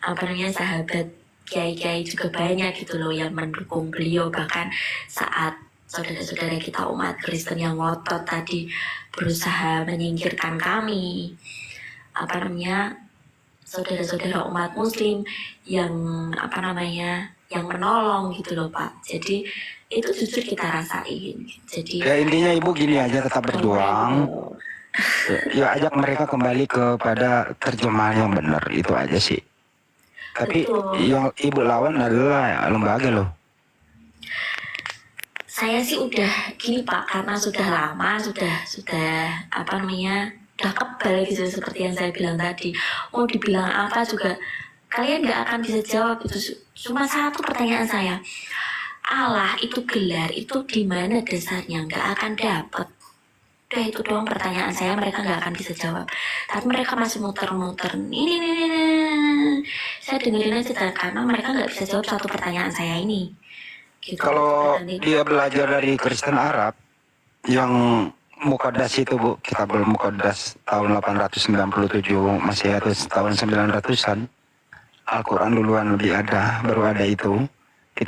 apa namanya sahabat kiai-kiai juga banyak gitu loh yang mendukung beliau, bahkan saat saudara-saudara kita umat Kristen yang ngotot tadi berusaha menyingkirkan kami, apa namanya saudara-saudara umat Muslim yang apa namanya yang menolong gitu loh Pak. Jadi itu jujur kita rasain. Jadi Ya intinya Ibu gini aja, tetap berjuang. Ya ajak mereka kembali kepada terjemahan yang benar, itu aja sih. Tapi Betul. yang Ibu lawan adalah lembaga loh. Saya sih udah gini Pak, karena sudah lama, sudah apa namanya, udah kebal gitu seperti yang saya bilang tadi. Mau dibilang apa juga, kalian nggak akan bisa jawab itu. Cuma satu pertanyaan saya, Allah itu gelar, itu di mana dasarnya? Nggak akan dapat. Udah itu doang pertanyaan saya, mereka nggak akan bisa jawab. Tapi mereka masih muter-muter. Ini. Saya dengerin aja karena mereka nggak bisa jawab satu pertanyaan saya ini. Gitu. Kalau Nanti- dia belajar dari Kristen Arab yang Muqaddas itu Bu, Kitabul Muqaddas tahun 897 Masehi atau tahun 900-an, Al-Quran duluan lebih ada, baru ada itu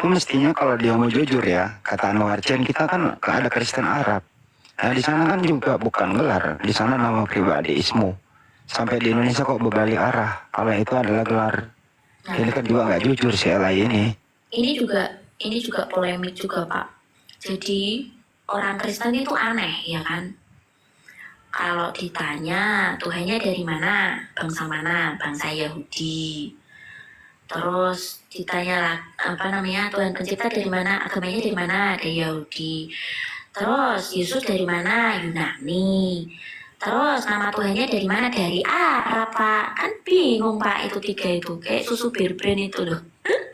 mestinya kalau dia mau jujur ya, kata Anwar Chen, kita kan ada Kristen Arab. Nah di sana kan juga bukan gelar, di sana nama pribadi Ismu. Sampai di Indonesia kok berbalik arah, kalau itu adalah gelar. Ini kan juga nggak jujur si Elai ini. Ini juga polemik juga Pak. Jadi orang Kristen itu aneh ya kan. Kalau ditanya Tuhannya dari mana, bangsa Yahudi. Terus ditanya apa namanya Tuhan pencipta dari mana, agamanya dari mana, dari Yahudi. Terus Yesus dari mana, Yunani. Terus nama Tuhannya dari mana, dari Arab Pak. Kan bingung Pak itu 3 itu, kayak susu birbrand itu loh.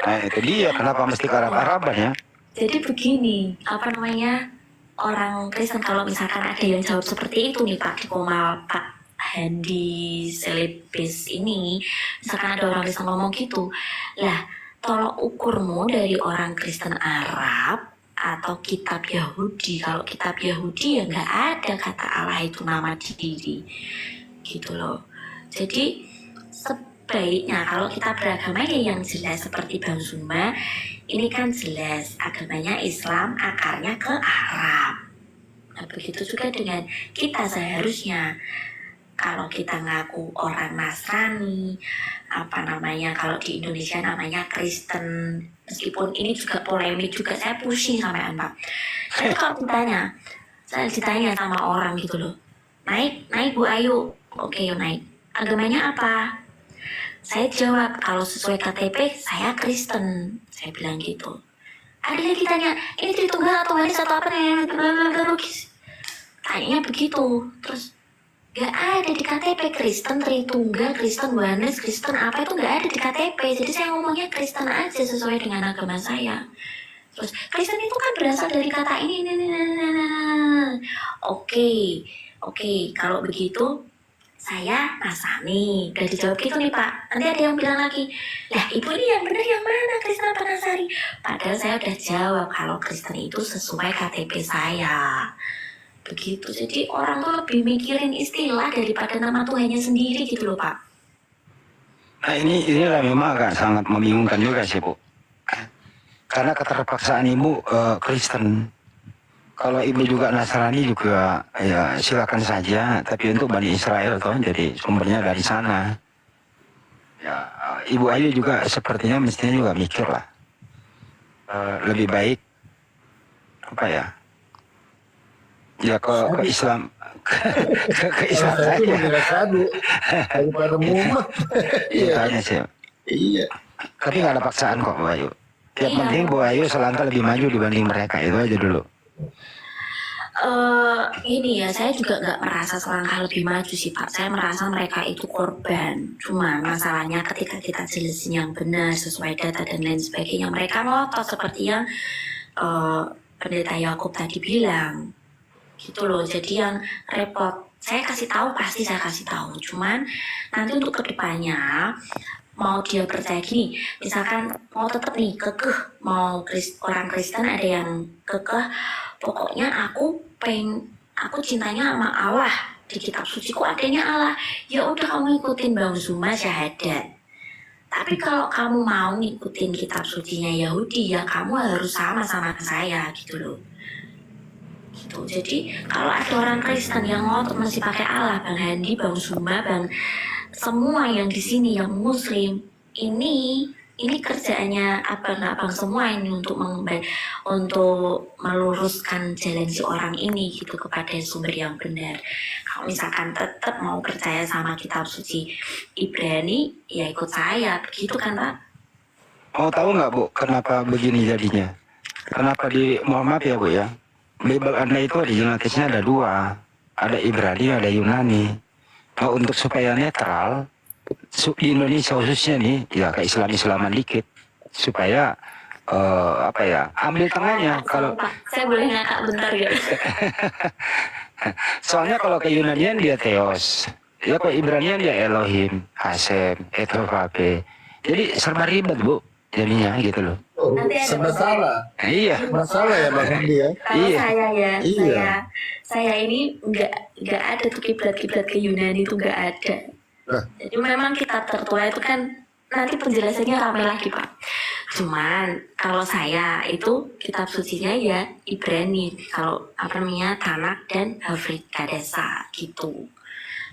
Nah itu dia, kenapa mesti ke Arab-Araban ya? Jadi begini, apa namanya, orang Kristen kalau misalkan ada yang jawab seperti itu nih Pak, di Komal Pak Handi Selebis ini, misalkan ada orang Kristen ngomong gitu, lah tolong ukurmu dari orang Kristen Arab atau kitab Yahudi. Kalau kitab Yahudi ya nggak ada kata Allah itu nama diri, gitu loh. Jadi sebaiknya kalau kita beragama ya yang jelas seperti Bang Zuma, ini kan jelas agamanya Islam, akarnya ke Arab. Nah begitu juga dengan kita seharusnya. Kalau kita ngaku orang Nasrani, apa namanya, kalau di Indonesia namanya Kristen, meskipun ini juga polemik juga, saya pusing sampai Pak. Saya kalau saya ditanya sama orang gitu loh, naik Bu Ayu, oke yuk naik, agamanya apa? Saya jawab, kalau sesuai KTP saya Kristen, saya bilang gitu. Ada lagi tanya, ini Tritunggal atau Waris atau apa nih? Tanyanya begitu, terus gak ada di KTP Kristen, Tritunggal, Kristen, Waris, Kristen apa itu gak ada di KTP. Jadi saya ngomongnya Kristen aja sesuai dengan agama saya. Terus Kristen itu kan berasal dari kata ini. Oke, kalau begitu saya Nasrani. Udah dijawab gitu nih Pak. Nanti ada yang bilang lagi, lah ibu ini yang benar yang mana, Kristen apa Nasrani? Padahal saya udah jawab kalau Kristen itu sesuai KTP saya. Begitu. Jadi orang tuh lebih mikirin istilah daripada nama Tuhannya sendiri gitu loh Pak. Nah inilah memang agak sangat membingungkan juga sih Bu. Karena keterpaksaan Ibu Kristen. Kalau Ibu juga Nasrani juga ya silakan saja. Tapi untuk Bani Israel toh, jadi sumbernya dari sana. Ya Ibu Ayu juga sepertinya mestinya juga mikir lah. Lebih baik apa ya? Ya ke Islam ke Islam Saya itu saja. mengira sadu daripada mumet. Iya. Tanya sih. Iya. Tapi nggak ada paksaan kok Bu Ayu. Yang penting Bu Ayu selangkah lebih maju dibanding mereka, itu aja dulu. Ini ya, saya juga nggak merasa selangkah lebih maju sih Pak. Saya merasa mereka itu korban. Cuma masalahnya ketika kita jelasin yang benar sesuai data dan lain sebagainya, mereka ngotot seperti yang pendeta Yakub tadi bilang. Gitu loh. Jadi yang repot saya kasih tahu, pasti saya kasih tahu. Cuman nanti untuk kedepannya mau dia percaya gini, misalkan mau tetap nih kekeh, mau orang Kristen ada yang kekeh, pokoknya aku cintanya sama Allah, di kitab suci kok adanya Allah, ya udah kamu ikutin Bang Zuma syahadat. Tapi kalau kamu mau ngikutin kitab sucinya Yahudi, ya kamu harus sama-sama ke saya gitu loh. Gitu. Jadi kalau ada orang Kristen yang ngotot masih pakai Allah, Bang Handi, Bang Zuma, Bang semua yang di sini yang Muslim, ini kerjaannya abang-abang semua ini untuk meluruskan jalan si orang ini gitu kepada sumber yang benar. Kalau misalkan tetap mau percaya sama kitab suci Ibrani, ya ikut saya, begitu kan Pak? Mau tahu nggak Bu, kenapa begini jadinya? Kenapa mohon maaf ya Bu ya, Bible Anda itu originalitasnya ada dua, ada Ibrani, ada Yunani. Nah, untuk supaya netral, di Indonesia khususnya nih, ya kayak Islam-Islaman dikit, supaya ambil tengahnya. Kalau Pak, saya boleh ngakak bentar ya? soalnya kalau ke Yunanian dia Theos, ya kalau Ibranian dia Elohim, Hashem, Etovape. Jadi serba ribet Bu, jadinya gitu loh. Oh, Nanti ada masalah. Iya. Masalah ya Bang Handi ya. Kalau Iya. saya ya, Iya. saya ini nggak ada tuh kiblat ke Yunani itu nggak ada. Nah. Jadi memang kitab tertua itu kan nanti penjelasannya ramai lagi Pak. Cuman kalau saya itu kitab sucinya ya Ibrani, kalau Tanak dan Havrit Kadesa gitu.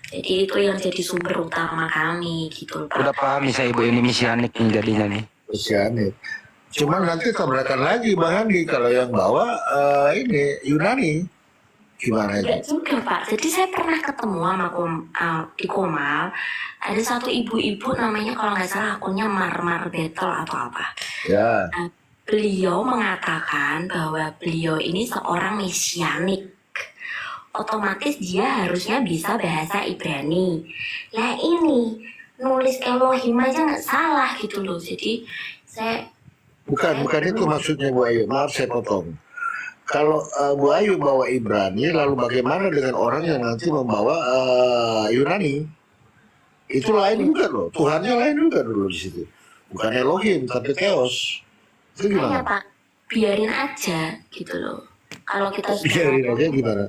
Jadi itu yang jadi sumber utama kami gitu Pak. Udah paham nih saya Ibu, ini mesianik nih jadinya nih. Mesianik. Cuman nanti tabrakan lagi Bang Handi kalau yang bawa ini Yunani. Gimana itu? Enggak juga Pak, jadi saya pernah ketemu sama di Komal, ada satu ibu-ibu namanya kalau nggak salah akunnya Marmar Battle atau apa. Ya. Nah, beliau mengatakan bahwa beliau ini seorang mesianik. Otomatis dia harusnya bisa bahasa Ibrani. Nah ini, nulis Elohim aja nggak salah gitu loh, jadi saya... Bukan itu maksudnya Bu Ayu. Maaf saya potong. Kalau Bu Ayu bawa Ibrani, lalu bagaimana dengan orang yang nanti membawa Yunani? Itu lain juga loh. Tuhannya lain juga dulu di situ. Bukan Elohim, tapi Theos. Itu Iya gimana? Pak, biarin aja gitu loh. Kalau kita Biarin aja gimana?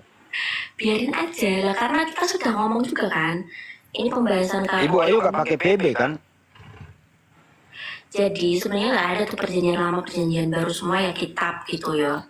biarin aja lah, karena kita sudah ngomong juga kan. Ini pembahasan Ibu Ayu gak pakai PB kan? Jadi sebenarnya nggak ada tuh perjanjian lama perjanjian baru, semua ya kitab gitu ya.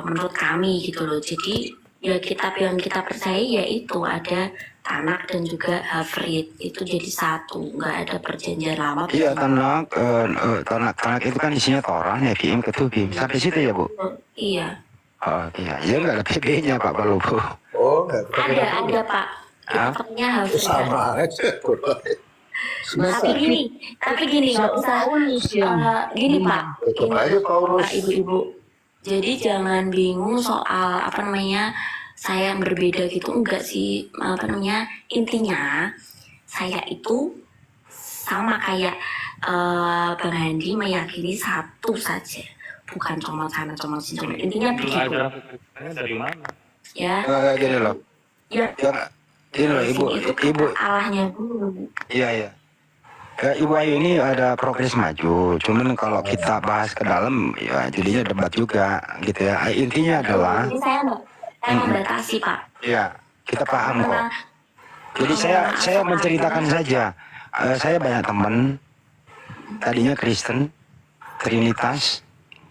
Menurut kami gitu loh. Jadi ya kitab yang kita percaya yaitu ada Tanak dan juga Havrit, itu jadi satu, nggak ada perjanjian lama. Iya, Tanak itu kan isinya Torah, Nevi'im, Ketubim. Sampai situ ya Bu? Iya. Oh iya, ya nggak ada PB-nya Pak kalau Bu. Oh, enggak. Ada Pak. Kitabnya Havrit. Sama aja. Tapi gini nggak usah gini Pak. Tetap Gini, aja Paulus. Pak ibu-ibu. Jadi jangan bingung soal saya yang berbeda gitu, enggak sih, intinya saya itu sama kayak Bang Handi meyakini satu saja, bukan comot sini. Intinya begitu. Dari mana? Ya. Gini loh. Ya. Ya, ini loh Ibu. Allahnya dulu. Iya. Ya, Ibu Ayu ini ada progres maju. Cuman kalau kita bahas ke dalam, ya jadinya debat juga, gitu ya. Intinya adalah, Jadi saya membatasi Pak. ya kita paham kok. Jadi saya menceritakan saja. Saya banyak teman, tadinya Kristen, Trinitas,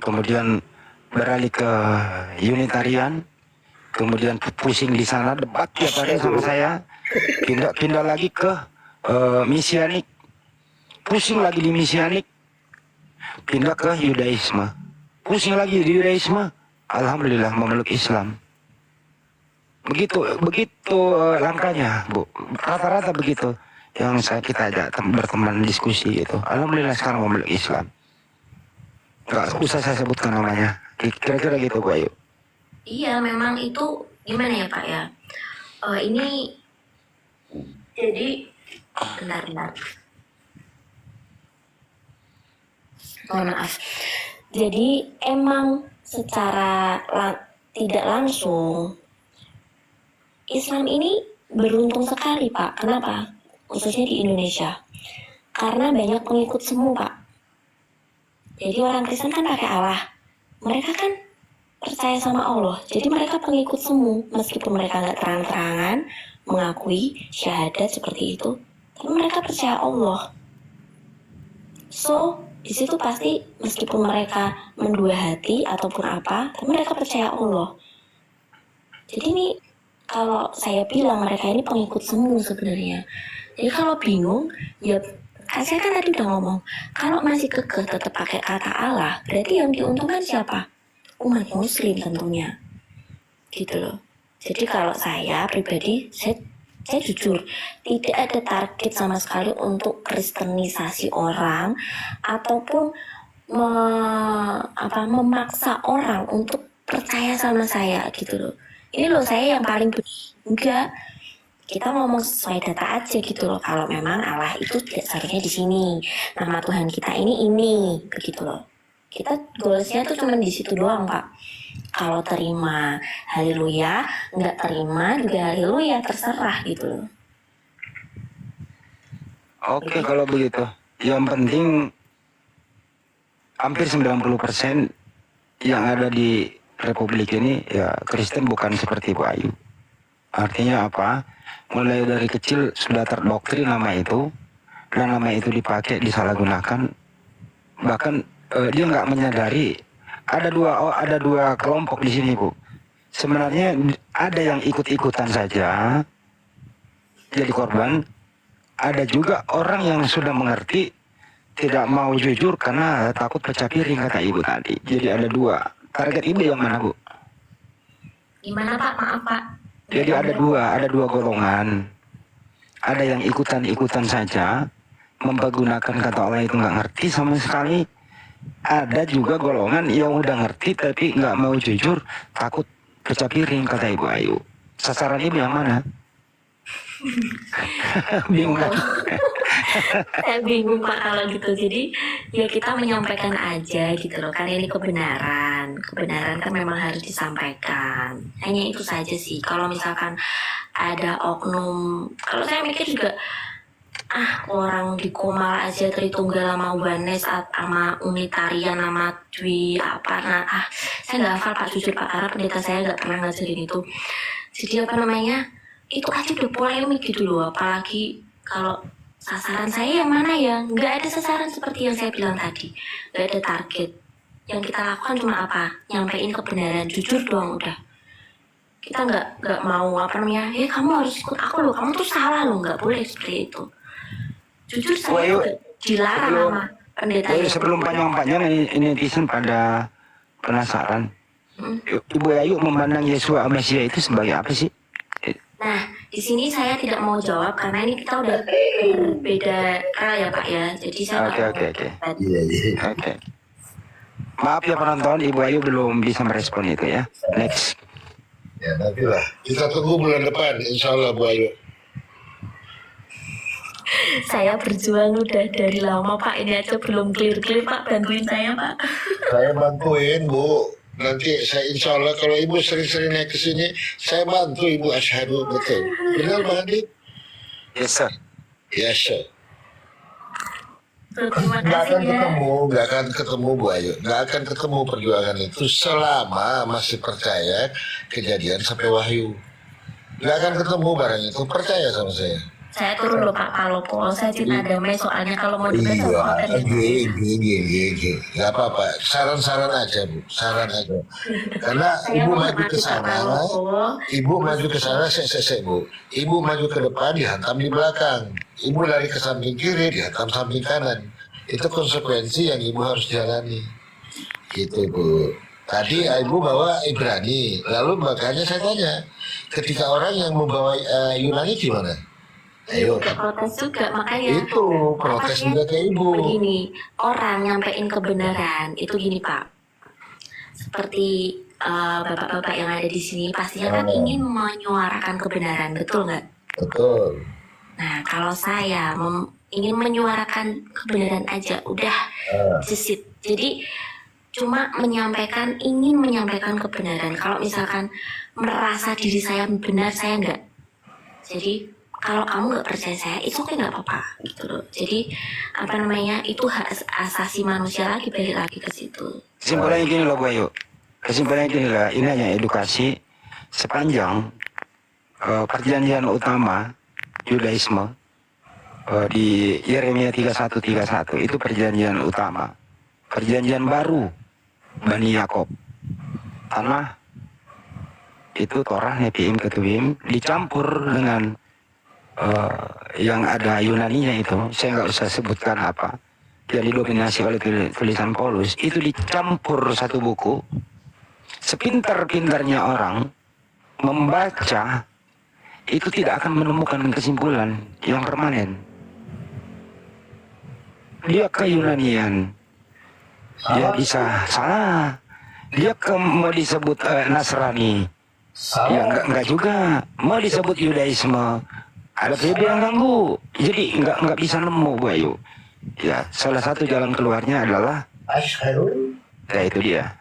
kemudian beralih ke Unitarian, kemudian pusing di sana debat tiap hari sama saya, pindah lagi ke Mesianik, pusing lagi di Mesianik, pindah ke Yudaisme, pusing lagi di Yudaisme, alhamdulillah memeluk Islam. Begitu langkahnya Bu, rata-rata begitu yang kita ajak berteman diskusi itu. Alhamdulillah sekarang memeluk Islam. Gak usah saya sebutkan namanya, kira-kira gitu Bu Ayu. Iya, memang itu gimana ya Pak ya? Ini jadi benar. Mohon maaf. Jadi emang secara tidak langsung Islam ini beruntung sekali Pak. Kenapa? Khususnya di Indonesia. Karena banyak pengikut semu Pak. Jadi orang Kristen kan pakai Allah. Mereka kan percaya sama Allah. Jadi mereka pengikut semu. Meskipun mereka nggak terang-terangan mengakui syahadat seperti itu. Tapi mereka percaya Allah. So, di situ pasti meskipun mereka mendua hati ataupun apa, tapi mereka percaya Allah. Jadi ini kalau saya bilang mereka ini pengikut semu sebenarnya. Jadi kalau bingung, ya saya kan tadi udah ngomong, kalau masih kekeh tetap pakai kata Allah, berarti yang diuntungkan siapa? Umat muslim tentunya. Gitu loh. Jadi kalau saya pribadi, saya jujur, tidak ada target sama sekali untuk kristenisasi orang ataupun memaksa orang untuk percaya sama saya gitu loh. Ini loh saya yang paling enggak. Kita ngomong sesuai data aja gitu loh. Kalau memang Allah itu tidak seharusnya di sini. Nama Tuhan kita ini begitu loh. Kita goalsnya tuh cuma di situ doang Pak. Kalau terima haleluya, nggak terima juga haleluya, terserah gitu loh. Oke, kalau begitu. Yang penting hampir 90% yang ada di Republik ini ya Kristen, bukan seperti Bu Ayu. Artinya apa? Mulai dari kecil sudah terdoktrin nama itu, dan nama itu dipakai, disalahgunakan. Bahkan dia nggak menyadari ada dua kelompok di sini Bu. Sebenarnya ada yang ikut-ikutan saja jadi korban. Ada juga orang yang sudah mengerti, tidak mau jujur karena takut pecah piring kata Ibu tadi. Jadi ada dua. Target Ibu yang mana Bu? Gimana Pak? Maaf Pak. Jadi ada dua golongan. Ada yang ikutan-ikutan saja, mempergunakan kata Allah itu nggak ngerti sama sekali. Ada juga golongan yang udah ngerti tapi nggak mau jujur, takut pecah piring kata Ibu Ayu. Sasaran Ibu yang mana? Bingung kan? Saya bingung Pak kalau gitu. Jadi ya kita menyampaikan aja gitu loh. Kan ini kebenaran. Kebenaran kan memang harus disampaikan. Hanya itu saja sih. Kalau misalkan ada oknum, kalau saya mikir juga orang di Komal aja Tritunggal sama Wanes sama Unitarian sama Dwi apa saya nggak hafal Pak, jujur Pak, karena pendeta saya nggak pernah ngajarin itu. Jadi itu aja udah polemik gitu loh. Apalagi kalau sasaran saya yang mana ya, nggak ada sasaran seperti yang saya bilang tadi, nggak ada target. Yang kita lakukan cuma apa, nyampein kebenaran, jujur doang udah. Kita nggak mau kamu harus ikut aku loh, kamu tuh salah loh, nggak boleh seperti itu. Jujur saya juga dilarang sama pendeta. Sebelum panjang-panjang ini netizen pada penasaran. Ibu Ayu memandang Yesus Mesia itu sebagai apa sih? Nah, di sini saya tidak mau jawab karena ini kita udah beda ya Pak ya. Jadi saya Oke. Maaf ya penonton, Ibu Ayu belum bisa merespon itu ya. Next. Ya nantilah. Kita tunggu bulan depan, insya Allah Bu Ayu. Saya berjuang udah dari lama Pak, ini aja belum clear Pak, bantuin saya Pak. Saya bantuin Bu. Nanti saya insya Allah kalau Ibu sering-sering naik ke sini, saya bantu Ibu asyhadu, betul. Benar Bang Andi? Yes sir. Yes sir. Terima Nggak kasih ya. nggak akan ketemu Bu Ayu, nggak akan ketemu perjuangan itu selama masih percaya kejadian sampai wahyu. Nggak akan ketemu barang itu, percaya sama saya. Saya turun loh Pak Palopo, saya cinta damai soalnya kalau mau debat sama Nggak apa-apa, saran-saran aja Bu, saran aja. Karena saya Ibu mau maju ke menghadapi Pak sana, Palopo. Ibu maju ke sana, saya Bu. Ibu maju ke depan, dihantam di belakang. Ibu lari ke samping kiri, dihantam samping kanan. Itu konsekuensi yang Ibu harus jalani. Gitu Bu. Tadi Ibu bawa Ibrani, lalu makanya saya tanya, ketika orang yang membawa Yunani gimana? Ayo. Protes juga, makanya Itu protes juga ke Ibu. begini, orang nyampein kebenaran itu gini Pak, seperti bapak-bapak yang ada di sini pastinya kan ingin menyuarakan kebenaran, betul nggak? Betul. Nah kalau saya ingin menyuarakan kebenaran aja, udah jesit. Jadi cuma ingin menyampaikan kebenaran. Kalau misalkan merasa diri saya benar, saya enggak. Jadi kalau kamu nggak percaya saya, itu oke, nggak apa-apa gitu loh. Jadi itu hak asasi manusia lagi, balik lagi ke situ. Kesimpulannya gini loh Bu Ayu. Kesimpulannya gini lah, ini hanya edukasi sepanjang perjanjian utama Yudaisme di Yeremia 31:31 itu perjanjian utama. Perjanjian baru Bani Yakob, tanah itu Torah, Nevi'im, Ketuvim dicampur dengan yang ada Yunaninya itu, saya nggak usah sebutkan apa, yang didominasi oleh tulisan Paulus, itu dicampur satu buku. Sepintar-pintarnya orang membaca itu tidak akan menemukan kesimpulan yang permanen. Dia ke Yunanian, dia bisa salah, dia mau disebut Nasrani, ya enggak juga, mau disebut Yudaisme, ada PB yang ganggu, jadi enggak bisa nemu Bu Ayu. Ya, salah satu jalan keluarnya adalah Asyhadu. ya itu dia.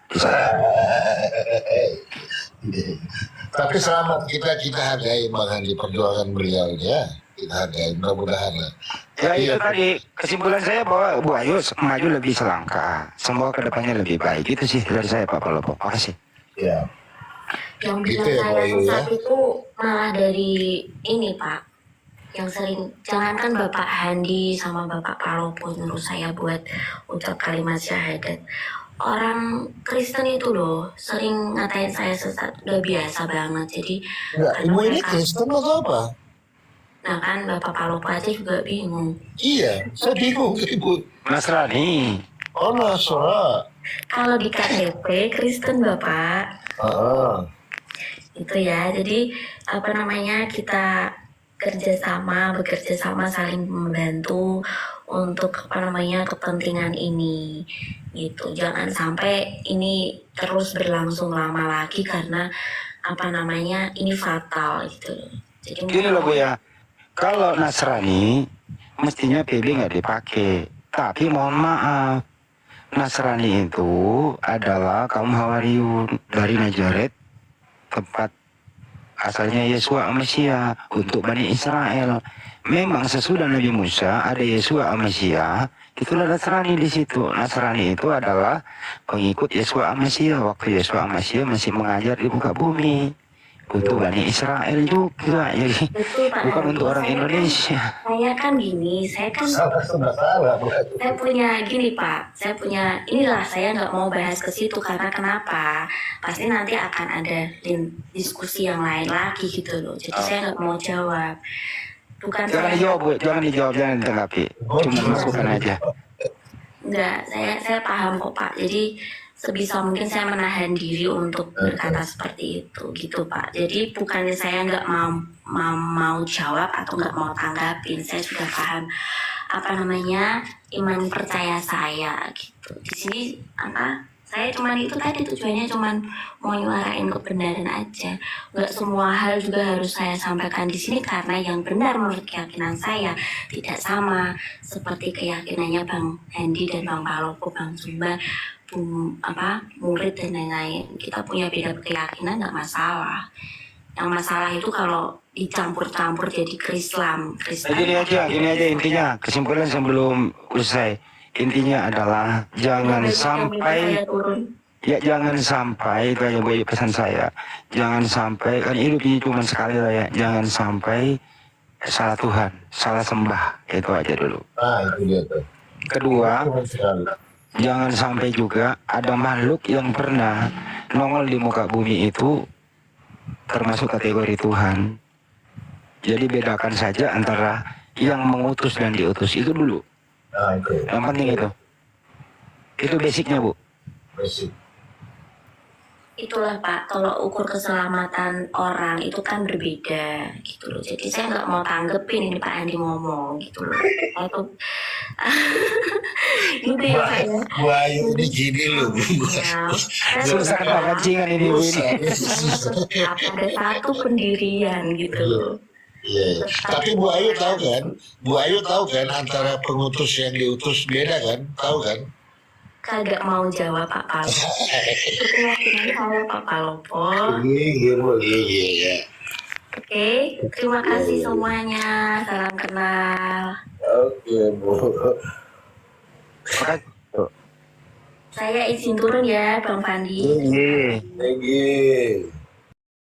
Tapi selamat kita hargai Bang Handi, perjuangan beliau ya. Kita hargai, mudah-mudahan lah. Ya itu tadi kesimpulan saya bahwa Bu Ayu maju lebih selangkah, semua kedepannya lebih baik. Itu sih dari saya Pak Palopo. Makasih. Ya. Yang Gitu bilang ya, saya Bu Ayu, sesat ya. itu malah dari ini Pak, yang sering, jangankan Bapak Handi sama Bapak Palopo nyuruh saya buat ucap kalimat syahadat, orang Kristen itu loh sering ngatain saya sesat, udah biasa banget. Jadi Enggak, kadang Ibu ini mereka- Kristen atau apa? Nah kan Bapak Palopo aja juga bingung. Iya, saya bingung Ibu. Nasrani. Oh, Nasra. Kalau di KTP Kristen Bapak, itu ya. Jadi kita bekerja sama, saling membantu untuk kepentingan ini gitu. Jangan sampai ini terus berlangsung lama lagi karena ini fatal gitu. Jadi Gini loh Bu ya, kalau Nasrani mestinya PB nggak dipakai. Tapi mohon maaf, Nasrani itu adalah kaum Hawariyun dari Nazaret, tempat asalnya Yesua Mesia untuk Bani Israel. Memang sesudah Nabi Musa ada Yesua Mesia, itulah Nasrani di situ. Nasrani itu adalah pengikut Yesua Mesia waktu Yesua Mesia masih mengajar di muka bumi untuk Bani Israel juga. Jadi betul Pak bukan Hadi. untuk orang Indonesia. Saya kan gini, saya nggak mau bahas ke situ karena kenapa? Pasti nanti akan ada diskusi yang lain lagi gitu loh. Jadi saya nggak mau jawab. Bukan Jangan saya, dijawab Bu, jangan dijawab, jangan ditanggapi. Cuma masukan aja. enggak, saya paham kok Pak. Jadi sebisa mungkin saya menahan diri untuk berkata seperti itu gitu Pak. Jadi bukannya saya nggak mau jawab atau nggak mau tanggapin. Saya sudah paham iman percaya saya gitu. Di sini saya itu tadi tujuannya mau nyuarain kebenaran aja. Nggak semua hal juga harus saya sampaikan di sini karena yang benar menurut keyakinan saya tidak sama seperti keyakinannya Bang Handi dan Bang Palopo, Bang Sumba, murid dan lain-lain. Kita punya beda keyakinan, nggak masalah. Yang masalah itu kalau dicampur-campur jadi Kristen. Gini aja intinya, kesimpulan sebelum usai. Intinya adalah jangan sampai itu aja Bu, pesan saya. Jangan sampai, kan hidup ini cuma sekali lah ya. Jangan sampai salah Tuhan, salah sembah. Itu aja dulu. Nah, itu dia tuh. Kedua, Cuma sekali. jangan sampai juga ada makhluk yang pernah nongol di muka bumi itu termasuk kategori Tuhan. Jadi bedakan saja antara yang mengutus dan diutus itu dulu. Nah, itu. Yang penting itu. Itu basicnya Bu. Basic. Itulah Pak, tolak ukur keselamatan orang itu kan berbeda gitu loh. Jadi saya nggak mau tanggepin ini Pak Andi ngomong gitu loh. Aku gitu ya Pak ya. Bu Ayu ini gini loh. Susah kena pancingan ini Bu ini. Ada satu pendirian gitu loh. Iya. Tapi Bu Ayu tahu kan antara pengutus yang diutus beda kan? Tahu kan? kagak mau jawab Pak Palopo. Itu keyakinan saya Pak Palopo. Iya. Oke, terima kasih semuanya. Salam kenal. Oke, Bu. Saya izin turun ya, Bang Fandi. Iya. Thank you.